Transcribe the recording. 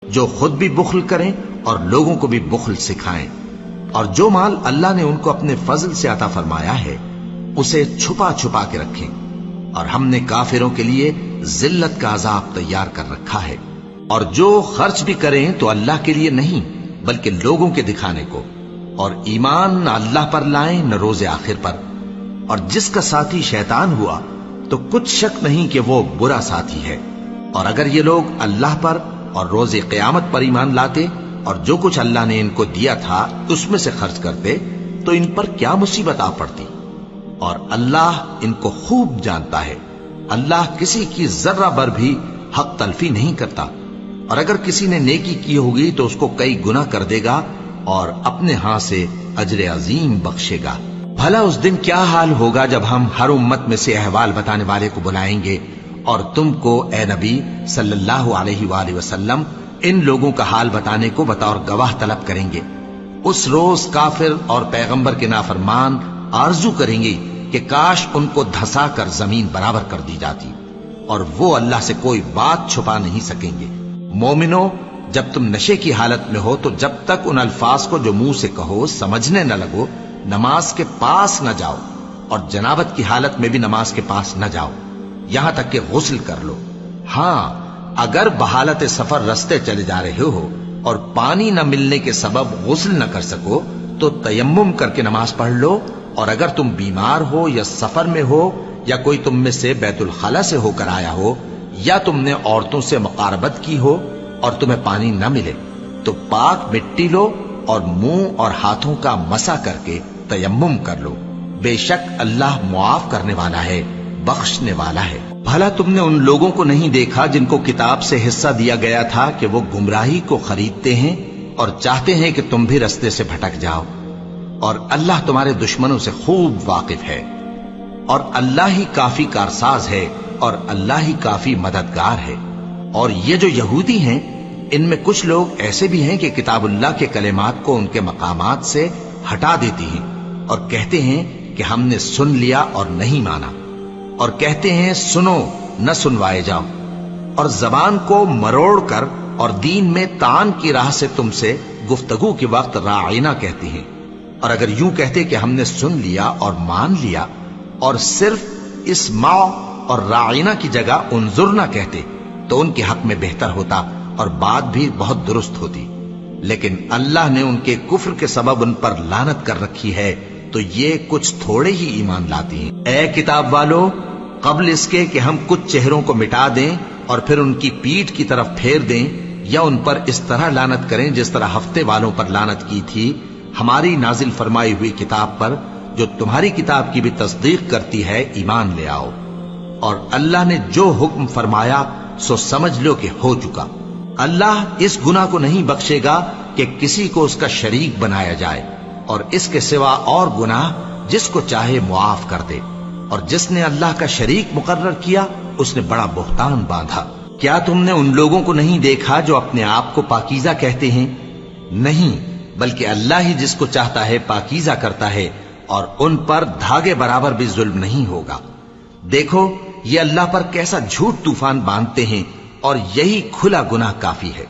جو خود بھی بخل کریں اور لوگوں کو بھی بخل سکھائیں، اور جو مال اللہ نے ان کو اپنے فضل سے عطا فرمایا ہے اسے چھپا چھپا کے رکھیں، اور ہم نے کافروں کے لیے ذلت کا عذاب تیار کر رکھا ہے۔ اور جو خرچ بھی کریں تو اللہ کے لیے نہیں بلکہ لوگوں کے دکھانے کو، اور ایمان نہ اللہ پر لائیں نہ روز آخر پر، اور جس کا ساتھی شیطان ہوا تو کچھ شک نہیں کہ وہ برا ساتھی ہے۔ اور اگر یہ لوگ اللہ پر اور روز قیامت پر ایمان لاتے اور جو کچھ اللہ نے ان کو دیا تھا اس میں سے خرچ کرتے تو ان پر کیا مصیبت آ پڑتی، اور اللہ ان کو خوب جانتا ہے۔ اللہ کسی کی ذرہ بر بھی حق تلفی نہیں کرتا، اور اگر کسی نے نیکی کی ہوگی تو اس کو کئی گنا کر دے گا اور اپنے ہاں سے اجر عظیم بخشے گا۔ بھلا اس دن کیا حال ہوگا جب ہم ہر امت میں سے احوال بتانے والے کو بلائیں گے اور تم کو اے نبی صلی اللہ علیہ وآلہ وسلم ان لوگوں کا حال بتانے کو بطور گواہ طلب کریں گے۔ اس روز کافر اور پیغمبر کے نافرمان آرزو کریں گے کہ کاش ان کو دھسا کر زمین برابر کر دی جاتی، اور وہ اللہ سے کوئی بات چھپا نہیں سکیں گے۔ مومنو، جب تم نشے کی حالت میں ہو تو جب تک ان الفاظ کو جو منہ سے کہو سمجھنے نہ لگو نماز کے پاس نہ جاؤ، اور جنابت کی حالت میں بھی نماز کے پاس نہ جاؤ یہاں تک کہ غسل کر لو۔ ہاں، اگر بحالت سفر رستے چلے جا رہے ہو اور پانی نہ ملنے کے سبب غسل نہ کر سکو تو تیمم کر کے نماز پڑھ لو، اور اگر تم بیمار ہو یا سفر میں ہو یا کوئی تم میں سے بیت الخلا سے ہو کر آیا ہو یا تم نے عورتوں سے مقاربت کی ہو اور تمہیں پانی نہ ملے تو پاک مٹی لو اور منہ اور ہاتھوں کا مسح کر کے تیمم کر لو، بے شک اللہ معاف کرنے والا ہے، بخشنے والا ہے۔ بھلا تم نے ان لوگوں کو نہیں دیکھا جن کو کتاب سے حصہ دیا گیا تھا کہ وہ گمراہی کو خریدتے ہیں اور چاہتے ہیں کہ تم بھی رستے سے بھٹک جاؤ، اور اللہ تمہارے دشمنوں سے خوب واقف ہے، اور اللہ ہی کافی کارساز ہے اور اللہ ہی کافی مددگار ہے۔ اور یہ جو یہودی ہیں ان میں کچھ لوگ ایسے بھی ہیں کہ کتاب اللہ کے کلمات کو ان کے مقامات سے ہٹا دیتی ہیں اور کہتے ہیں کہ ہم نے سن لیا اور نہیں مانا، اور کہتے ہیں سنو نہ سنوائے جاؤ، اور زبان کو مروڑ کر اور دین میں طعن کی راہ سے تم سے گفتگو کے وقت راعینا کہتی ہیں۔ اور اگر یوں کہتے کہ ہم نے سن لیا اور مان لیا اور صرف اسمع اور راعینا کی جگہ انظرنا کہتے تو ان کے حق میں بہتر ہوتا اور بات بھی بہت درست ہوتی، لیکن اللہ نے ان کے کفر کے سبب ان پر لعنت کر رکھی ہے تو یہ کچھ تھوڑے ہی ایمان لاتی ہیں۔ اے کتاب والو، قبل اس کے کہ ہم کچھ چہروں کو مٹا دیں اور پھر ان کی پیٹھ کی طرف پھیر دیں یا ان پر اس طرح لعنت کریں جس طرح ہفتے والوں پر لعنت کی تھی، ہماری نازل فرمائی ہوئی کتاب پر جو تمہاری کتاب کی بھی تصدیق کرتی ہے ایمان لے آؤ، اور اللہ نے جو حکم فرمایا سو سمجھ لو کہ ہو چکا۔ اللہ اس گناہ کو نہیں بخشے گا کہ کسی کو اس کا شریک بنایا جائے، اور اس کے سوا اور گناہ جس کو چاہے معاف کر دے، اور جس نے اللہ کا شریک مقرر کیا اس نے بڑا بہتان باندھا۔ کیا تم نے ان لوگوں کو نہیں دیکھا جو اپنے آپ کو پاکیزہ کہتے ہیں؟ نہیں، بلکہ اللہ ہی جس کو چاہتا ہے پاکیزہ کرتا ہے، اور ان پر دھاگے برابر بھی ظلم نہیں ہوگا۔ دیکھو یہ اللہ پر کیسا جھوٹ طوفان باندھتے ہیں، اور یہی کھلا گناہ کافی ہے۔